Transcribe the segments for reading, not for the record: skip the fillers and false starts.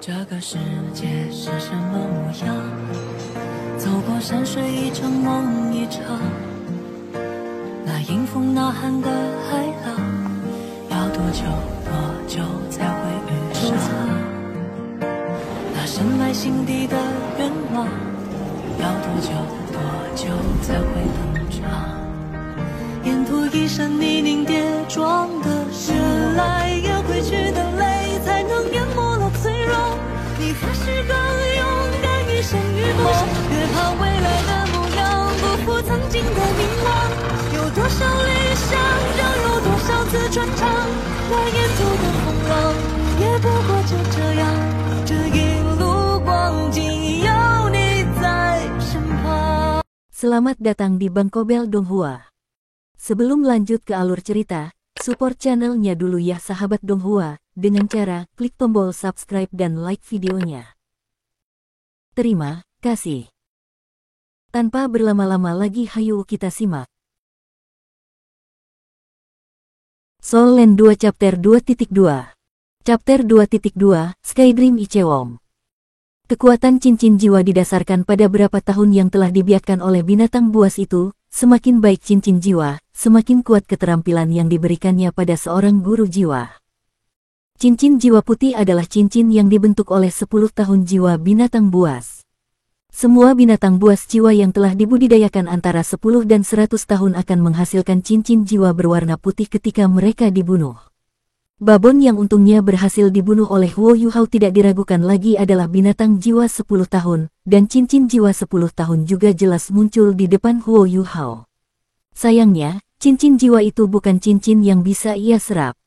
这个世界是什么模样？走过山水一场梦一场，那迎风呐喊的海浪，要多久多久才会遇上？那深埋心底的愿望，要多久多久才会登场？沿途一身泥泞跌撞的时来也会去的泪，才能淹没了脆弱。你还是更勇敢，一生与梦，别怕未来的模样不负曾经的明朗。有多少理想，就有多少次穿肠，那沿途的风浪也不过就这样。这一路光景有你在身旁。 Selamat datang di Bangkobel Donghua. Sebelum lanjut ke alur cerita, support channelnya dulu ya sahabat Donghua, dengan cara klik tombol subscribe dan like videonya. Terima kasih. Tanpa berlama-lama lagi hayu kita simak. Soul Land 2 Chapter 2.2 Chapter 2.2 Skydream Ichewom. Kekuatan cincin jiwa didasarkan pada berapa tahun yang telah dibiarkan oleh binatang buas itu. Semakin baik cincin jiwa, semakin kuat keterampilan yang diberikannya pada seorang guru jiwa. Cincin jiwa putih adalah cincin yang dibentuk oleh 10 tahun jiwa binatang buas. Semua binatang buas jiwa yang telah dibudidayakan antara 10 dan 100 tahun akan menghasilkan cincin jiwa berwarna putih ketika mereka dibunuh. Babon yang untungnya berhasil dibunuh oleh Huo Yuhao tidak diragukan lagi adalah binatang jiwa 10 tahun, dan cincin jiwa 10 tahun juga jelas muncul di depan Huo Yuhao. Sayangnya, cincin jiwa itu bukan cincin yang bisa ia serap.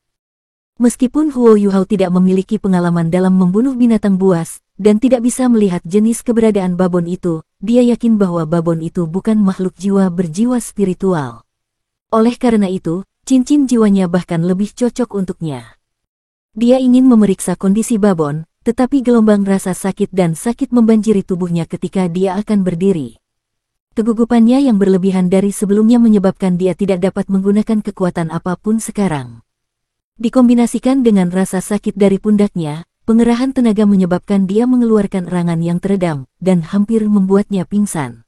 Meskipun Huo Yuhao tidak memiliki pengalaman dalam membunuh binatang buas, dan tidak bisa melihat jenis keberadaan babon itu, dia yakin bahwa babon itu bukan makhluk jiwa berjiwa spiritual. Oleh karena itu, cincin jiwanya bahkan lebih cocok untuknya. Dia ingin memeriksa kondisi babon, tetapi gelombang rasa sakit dan sakit membanjiri tubuhnya ketika dia akan berdiri. Kegugupannya yang berlebihan dari sebelumnya menyebabkan dia tidak dapat menggunakan kekuatan apapun sekarang. Dikombinasikan dengan rasa sakit dari pundaknya, pengerahan tenaga menyebabkan dia mengeluarkan erangan yang teredam, dan hampir membuatnya pingsan.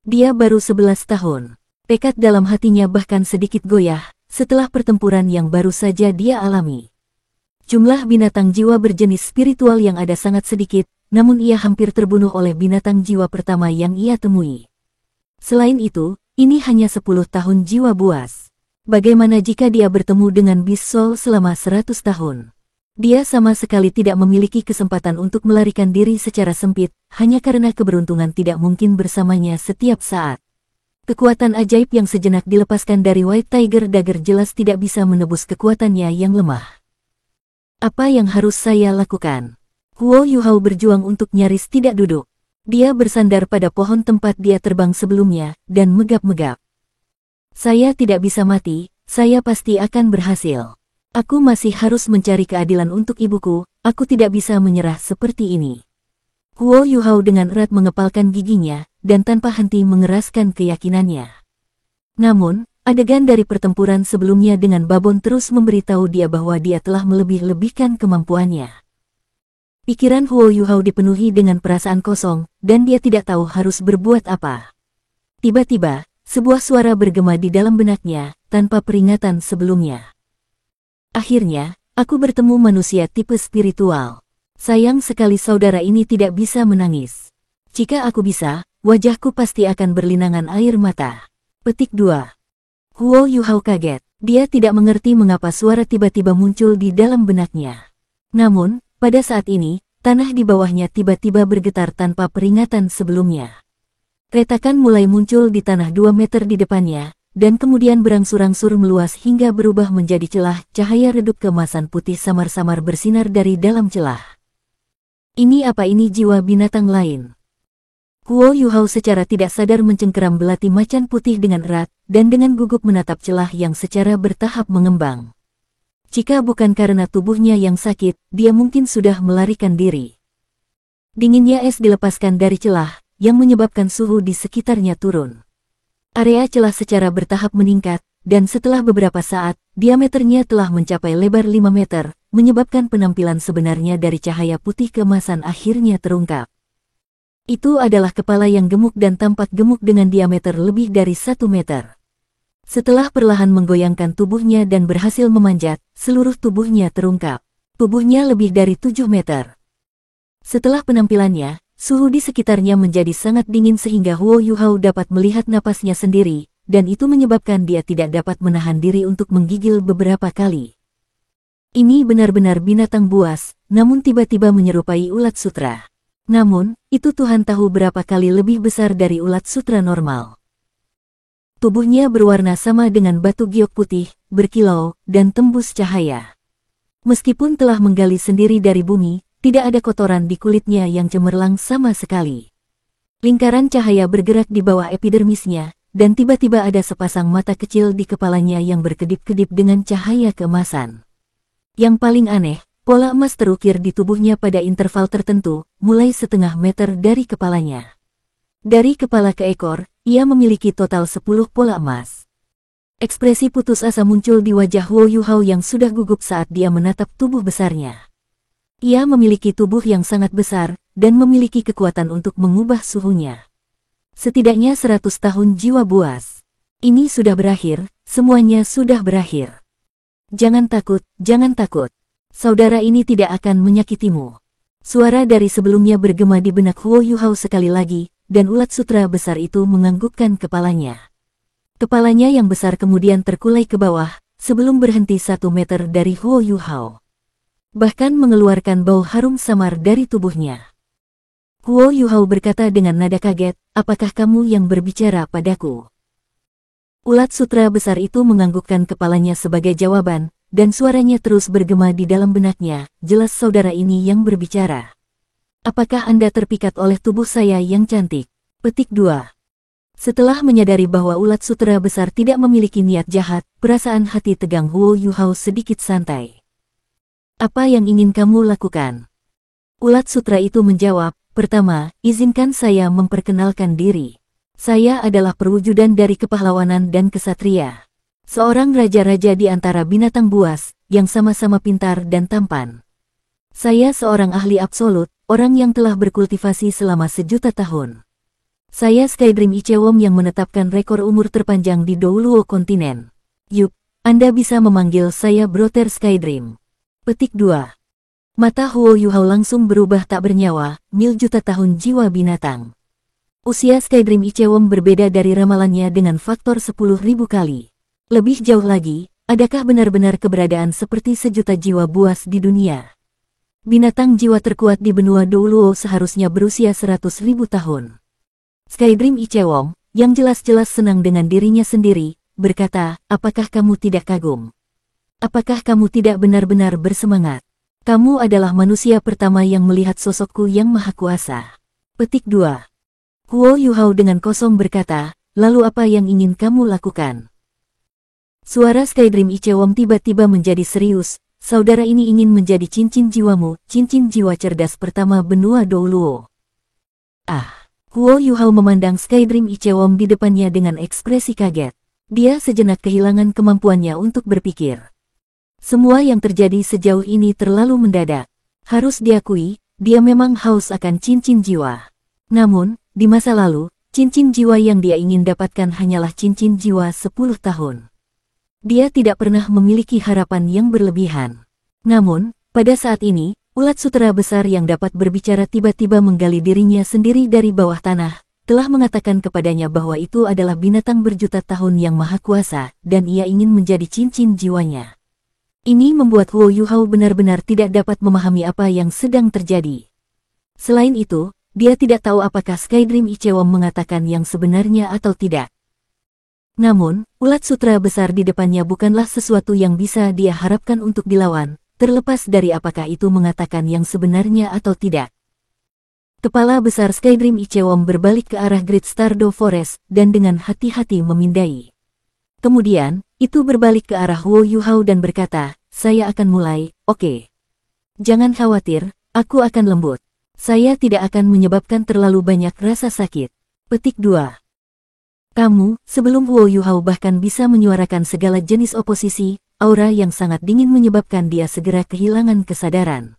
Dia baru 11 tahun. Tekad dalam hatinya bahkan sedikit goyah, setelah pertempuran yang baru saja dia alami. Jumlah binatang jiwa berjenis spiritual yang ada sangat sedikit, namun ia hampir terbunuh oleh binatang jiwa pertama yang ia temui. Selain itu, ini hanya 10 tahun jiwa buas. Bagaimana jika dia bertemu dengan Beast Soul selama 100 tahun? Dia sama sekali tidak memiliki kesempatan untuk melarikan diri secara sempit, hanya karena keberuntungan tidak mungkin bersamanya setiap saat. Kekuatan ajaib yang sejenak dilepaskan dari White Tiger Dagger jelas tidak bisa menebus kekuatannya yang lemah. Apa yang harus saya lakukan? Huo Yuhao berjuang untuk nyaris tidak duduk. Dia bersandar pada pohon tempat dia terbang sebelumnya, dan megap-megap. Saya tidak bisa mati, saya pasti akan berhasil. Aku masih harus mencari keadilan untuk ibuku, aku tidak bisa menyerah seperti ini. Huo Yuhao dengan erat mengepalkan giginya, dan tanpa henti mengeraskan keyakinannya. Namun, adegan dari pertempuran sebelumnya dengan babon terus memberitahu dia bahwa dia telah melebih-lebihkan kemampuannya. Pikiran Huo Yuhao dipenuhi dengan perasaan kosong, dan dia tidak tahu harus berbuat apa. Tiba-tiba, sebuah suara bergema di dalam benaknya, tanpa peringatan sebelumnya. Akhirnya, aku bertemu manusia tipe spiritual. Sayang sekali saudara ini tidak bisa menangis. Jika aku bisa, wajahku pasti akan berlinangan air mata. Petik 2. Huo Yuhao kaget. Dia tidak mengerti mengapa suara tiba-tiba muncul di dalam benaknya. Namun, pada saat ini, tanah di bawahnya tiba-tiba bergetar tanpa peringatan sebelumnya. Retakan mulai muncul di tanah 2 meter di depannya, dan kemudian berangsur-angsur meluas hingga berubah menjadi celah. Cahaya redup keemasan putih samar-samar bersinar dari dalam celah. Ini apa ini jiwa binatang lain? Huo Yuhao secara tidak sadar mencengkeram belati macan putih dengan erat, dan dengan gugup menatap celah yang secara bertahap mengembang. Jika bukan karena tubuhnya yang sakit, dia mungkin sudah melarikan diri. Dinginnya es dilepaskan dari celah, yang menyebabkan suhu di sekitarnya turun. Area celah secara bertahap meningkat, dan setelah beberapa saat, diameternya telah mencapai lebar 5 meter, menyebabkan penampilan sebenarnya dari cahaya putih keemasan akhirnya terungkap. Itu adalah kepala yang gemuk dan tampak gemuk dengan diameter lebih dari 1 meter. Setelah perlahan menggoyangkan tubuhnya dan berhasil memanjat, seluruh tubuhnya terungkap. Tubuhnya lebih dari 7 meter. Setelah penampilannya, suhu di sekitarnya menjadi sangat dingin sehingga Huo Yuhao dapat melihat napasnya sendiri, dan itu menyebabkan dia tidak dapat menahan diri untuk menggigil beberapa kali. Ini benar-benar binatang buas, namun tiba-tiba menyerupai ulat sutra. Namun, itu Tuhan tahu berapa kali lebih besar dari ulat sutra normal. Tubuhnya berwarna sama dengan batu giok putih, berkilau, dan tembus cahaya. Meskipun telah menggali sendiri dari bumi, tidak ada kotoran di kulitnya yang cemerlang sama sekali. Lingkaran cahaya bergerak di bawah epidermisnya, dan tiba-tiba ada sepasang mata kecil di kepalanya yang berkedip-kedip dengan cahaya keemasan. Yang paling aneh, pola emas terukir di tubuhnya pada interval tertentu, mulai setengah meter dari kepalanya. Dari kepala ke ekor, ia memiliki total 10 pola emas. Ekspresi putus asa muncul di wajah Huo Yuhao yang sudah gugup saat dia menatap tubuh besarnya. Ia memiliki tubuh yang sangat besar, dan memiliki kekuatan untuk mengubah suhunya. Setidaknya 100 tahun jiwa buas. Ini sudah berakhir, semuanya sudah berakhir. Jangan takut, jangan takut. Saudara ini tidak akan menyakitimu. Suara dari sebelumnya bergema di benak Huo Yuhao sekali lagi, dan ulat sutra besar itu menganggukkan kepalanya. Kepalanya yang besar kemudian terkulai ke bawah, sebelum berhenti 1 meter dari Huo Yuhao. Bahkan mengeluarkan bau harum samar dari tubuhnya. Huo Yuhao berkata dengan nada kaget, apakah kamu yang berbicara padaku? Ulat sutra besar itu menganggukkan kepalanya sebagai jawaban, dan suaranya terus bergema di dalam benaknya, jelas saudara ini yang berbicara. Apakah Anda terpikat oleh tubuh saya yang cantik? Petik 2. Setelah menyadari bahwa ulat sutra besar tidak memiliki niat jahat, perasaan hati tegang Huo Yuhao sedikit santai. Apa yang ingin kamu lakukan? Ulat sutra itu menjawab, pertama, izinkan saya memperkenalkan diri. Saya adalah perwujudan dari kepahlawanan dan kesatria. Seorang raja-raja di antara binatang buas, yang sama-sama pintar dan tampan. Saya seorang ahli absolut, orang yang telah berkultivasi selama 1.000.000 tahun. Saya Skydream Ichewom yang menetapkan rekor umur terpanjang di Douluo kontinen. Yup, Anda bisa memanggil saya Brother Skydream. Petik 2. Mata Huo Yuhao langsung berubah tak bernyawa, mil juta tahun jiwa binatang. Usia Skydream Ichewom berbeda dari ramalannya dengan faktor 10.000 kali. Lebih jauh lagi, adakah benar-benar keberadaan seperti 1.000.000 jiwa buas di dunia? Binatang jiwa terkuat di benua Douluo seharusnya berusia 100.000 tahun. Skydream Ichewom, yang jelas-jelas senang dengan dirinya sendiri, berkata, apakah kamu tidak kagum? Apakah kamu tidak benar-benar bersemangat? Kamu adalah manusia pertama yang melihat sosokku yang maha kuasa. Petik 2. Huo Yuhao dengan kosong berkata, lalu apa yang ingin kamu lakukan? Suara Skydream Ichewom tiba-tiba menjadi serius, saudara ini ingin menjadi cincin jiwamu, cincin jiwa cerdas pertama benua Douluo. Huo Yuhao memandang Skydream Ichewom di depannya dengan ekspresi kaget. Dia sejenak kehilangan kemampuannya untuk berpikir. Semua yang terjadi sejauh ini terlalu mendadak. Harus diakui, dia memang haus akan cincin jiwa. Namun, di masa lalu, cincin jiwa yang dia ingin dapatkan hanyalah cincin jiwa 10 tahun. Dia tidak pernah memiliki harapan yang berlebihan. Namun, pada saat ini, ulat sutra besar yang dapat berbicara tiba-tiba menggali dirinya sendiri dari bawah tanah, telah mengatakan kepadanya bahwa itu adalah binatang berjuta tahun yang maha kuasa, dan ia ingin menjadi cincin jiwanya. Ini membuat Huo Yuhao benar-benar tidak dapat memahami apa yang sedang terjadi. Selain itu, dia tidak tahu apakah Skydream Ichewom mengatakan yang sebenarnya atau tidak. Namun, ulat sutra besar di depannya bukanlah sesuatu yang bisa dia harapkan untuk dilawan, terlepas dari apakah itu mengatakan yang sebenarnya atau tidak. Kepala besar Skydream Ichewom berbalik ke arah Great Stardew Forest, dan dengan hati-hati memindai. Kemudian, itu berbalik ke arah Huo Yuhao dan berkata, saya akan mulai, oke. Jangan khawatir, aku akan lembut. Saya tidak akan menyebabkan terlalu banyak rasa sakit. Petik 2. Sebelum Huo Yuhao bahkan bisa menyuarakan segala jenis oposisi, aura yang sangat dingin menyebabkan dia segera kehilangan kesadaran.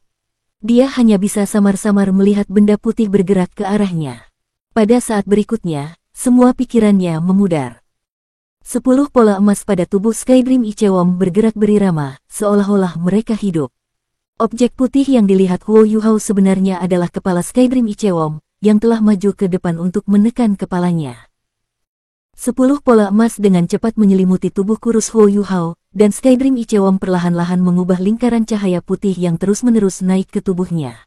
Dia hanya bisa samar-samar melihat benda putih bergerak ke arahnya. Pada saat berikutnya, semua pikirannya memudar. 10 pola emas pada tubuh Skydream Ichewom bergerak berirama, seolah-olah mereka hidup. Objek putih yang dilihat Huo Yuhao sebenarnya adalah kepala Skydream Ichewom, yang telah maju ke depan untuk menekan kepalanya. 10 pola emas dengan cepat menyelimuti tubuh kurus Huo Yuhao, dan Skydream Ichewom perlahan-lahan mengubah lingkaran cahaya putih yang terus-menerus naik ke tubuhnya.